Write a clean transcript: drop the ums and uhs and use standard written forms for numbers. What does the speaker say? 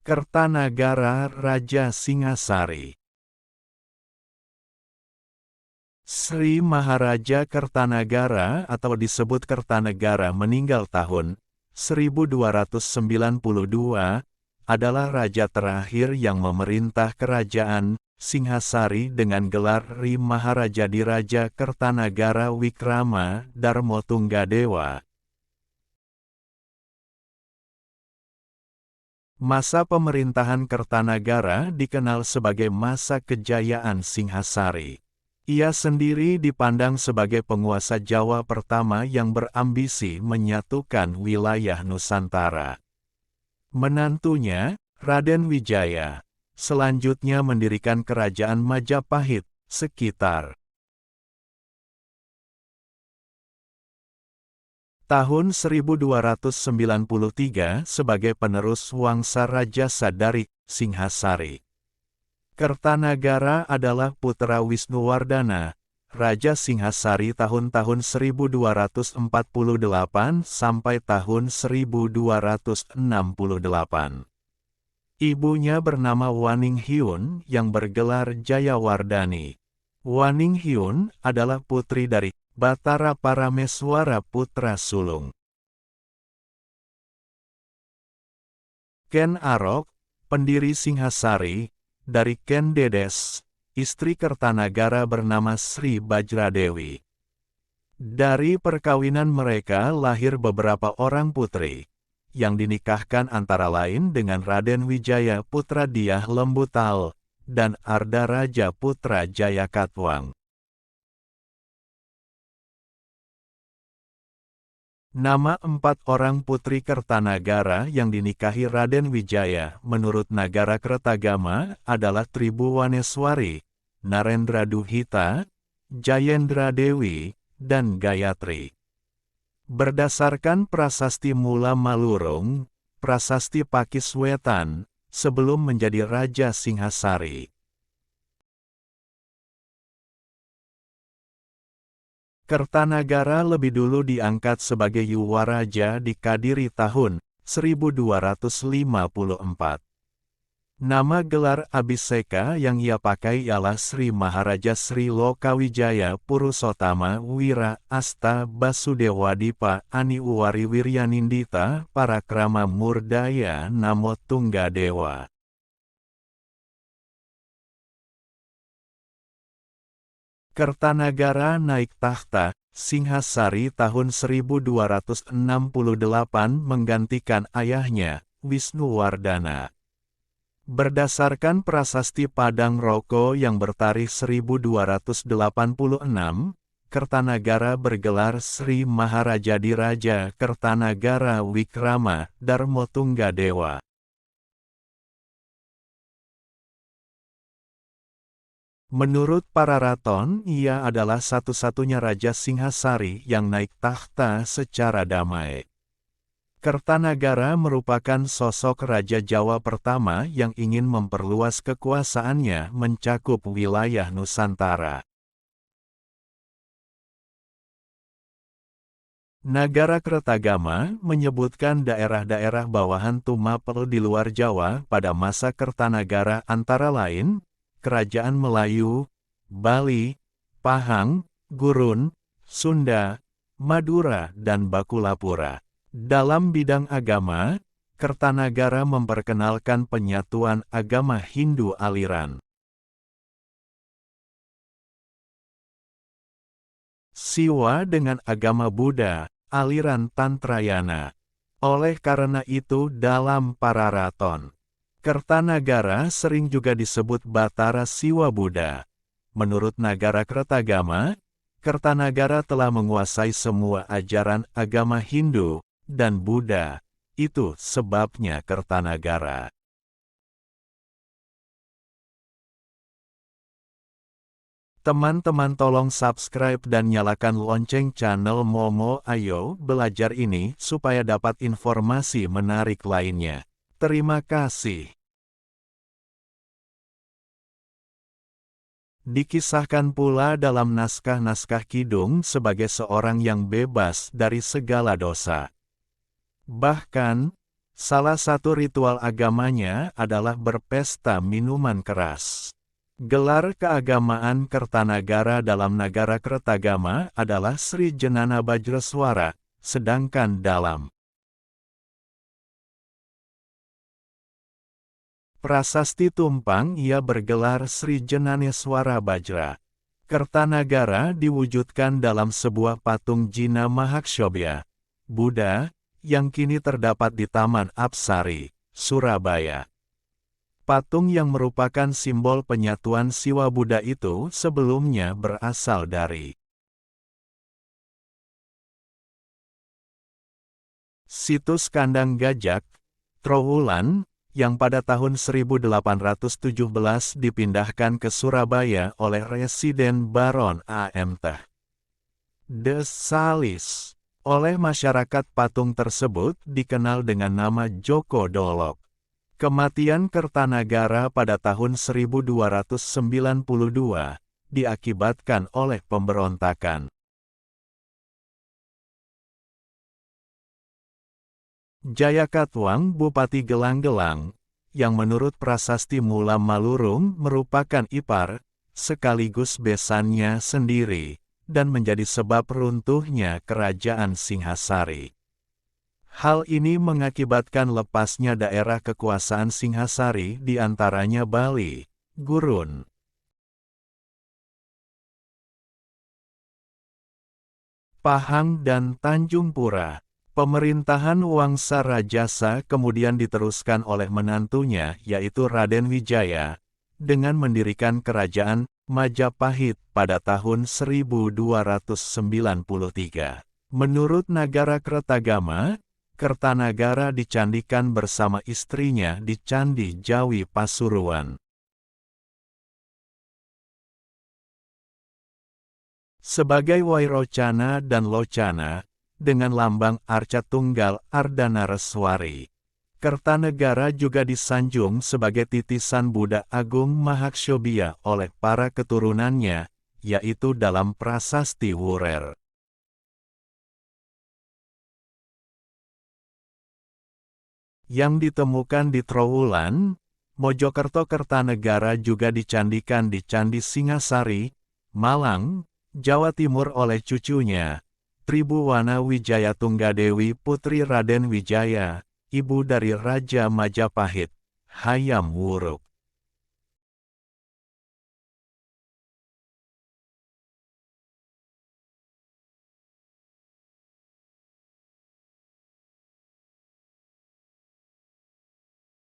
Kertanagara Raja Singhasari. Sri Maharaja Kertanagara atau disebut Kertanegara meninggal tahun 1292, adalah raja terakhir yang memerintah kerajaan Singhasari dengan gelar Sri Maharaja Diraja Kertanagara Wikrama Darmotunggadewa. Masa pemerintahan Kertanagara dikenal sebagai masa kejayaan Singhasari. Ia sendiri dipandang sebagai penguasa Jawa pertama yang berambisi menyatukan wilayah Nusantara. Menantunya, Raden Wijaya, selanjutnya mendirikan kerajaan Majapahit, sekitar tahun 1293 sebagai penerus Wangsa Rajasa dari Singhasari. Kertanagara adalah putra Wisnuwardana, Raja Singhasari tahun-tahun 1248 sampai tahun 1268. Ibunya bernama Waninghyun yang bergelar Jayawardani. Waninghyun adalah putri dari Batara Parameswara putra sulung. Ken Arok, pendiri Singhasari, dari Ken Dedes, istri Kertanagara bernama Sri Bajradewi. Dari perkawinan mereka lahir beberapa orang putri, yang dinikahkan antara lain dengan Raden Wijaya putra Diah Lembutal, dan Arda Raja putra Jayakatwang. Nama 4 orang putri Kertanagara yang dinikahi Raden Wijaya menurut Nagara Kertagama adalah Tribuwaneswari, Narendraduhita, Jayendra Dewi, dan Gayatri. Berdasarkan Prasasti Mula Malurung, Prasasti Pakiswetan, sebelum menjadi Raja Singhasari. Kertanagara lebih dulu diangkat sebagai Yuwaraja di Kadiri tahun 1254. Nama gelar Abhiseka yang ia pakai ialah Sri Maharaja Sri Lokawijaya Purusotama Wira Asta Basudewadipa Aniuwari Wiryanindita Parakrama Murdaya Namo Tunggadewa. Kertanagara naik tahta Singhasari tahun 1268 menggantikan ayahnya, Wisnuwardana. Berdasarkan Prasasti Padang Roko yang bertarikh 1286, Kertanagara bergelar Sri Maharaja Diraja Kertanagara Wikrama Darmotunggadewa. Menurut para raton, ia adalah satu-satunya Raja Singhasari yang naik tahta secara damai. Kertanagara merupakan sosok Raja Jawa pertama yang ingin memperluas kekuasaannya mencakup wilayah Nusantara. Nagara Kertagama menyebutkan daerah-daerah bawahan Tumapel di luar Jawa pada masa Kertanagara antara lain, Kerajaan Melayu, Bali, Pahang, Gurun, Sunda, Madura dan Bakulapura. Dalam bidang agama, Kertanagara memperkenalkan penyatuan agama Hindu aliran Siwa dengan agama Buddha, aliran Tantrayana. Oleh karena itu dalam para raton, Kertanagara sering juga disebut Batara Siwa Buddha. Menurut Nagara Kertagama, Kertanagara telah menguasai semua ajaran agama Hindu dan Buddha. Itu sebabnya Kertanagara. Teman-teman tolong subscribe dan nyalakan lonceng channel Momo Ayo Belajar ini supaya dapat informasi menarik lainnya. Terima kasih. Dikisahkan pula dalam naskah-naskah kidung sebagai seorang yang bebas dari segala dosa. Bahkan, Salah satu ritual agamanya adalah berpesta minuman keras. Gelar keagamaan Kertanagara dalam Nagara Kertagama adalah Sri Jenana Bajraswara, sedangkan dalam Prasasti Tumpang ia bergelar Sri Jenaneswara Bajra. Kertanagara diwujudkan dalam sebuah patung Jina Mahakshobhya, Buddha, yang kini terdapat di Taman Apsari, Surabaya. Patung yang merupakan simbol penyatuan Siwa Buddha itu sebelumnya berasal dari situs kandang gajak, Trowulan, yang pada tahun 1817 dipindahkan ke Surabaya oleh Residen Baron A.M. de Salis. Oleh masyarakat patung tersebut dikenal dengan nama Joko Dolok. Kematian Kertanagara pada tahun 1292 diakibatkan oleh pemberontakan. Jayakatwang Bupati Gelang-Gelang, yang menurut prasasti Mula Malurung merupakan ipar, sekaligus besannya sendiri, dan menjadi sebab runtuhnya Kerajaan Singhasari. Hal ini mengakibatkan lepasnya daerah kekuasaan Singhasari di antaranya Bali, Gurun, Pahang dan Tanjung Pura. Pemerintahan Wangsa Rajasa kemudian diteruskan oleh menantunya yaitu Raden Wijaya, dengan mendirikan kerajaan Majapahit pada tahun 1293. Menurut Nagara Kertagama, Kertanagara dicandikan bersama istrinya di Candi Jawi Pasuruan. Sebagai Wairocana dan Locana, dengan lambang arca tunggal Ardhanareswari. Kertanegara juga disanjung sebagai titisan Buddha Agung Mahakshobhya oleh para keturunannya, yaitu dalam prasasti Wurer. Yang ditemukan di Trowulan, Mojokerto. Kertanegara juga dicandikan di Candi Singasari, Malang, Jawa Timur oleh cucunya, Tribhuwana Wijaya Tunggadewi putri Raden Wijaya, ibu dari Raja Majapahit, Hayam Wuruk.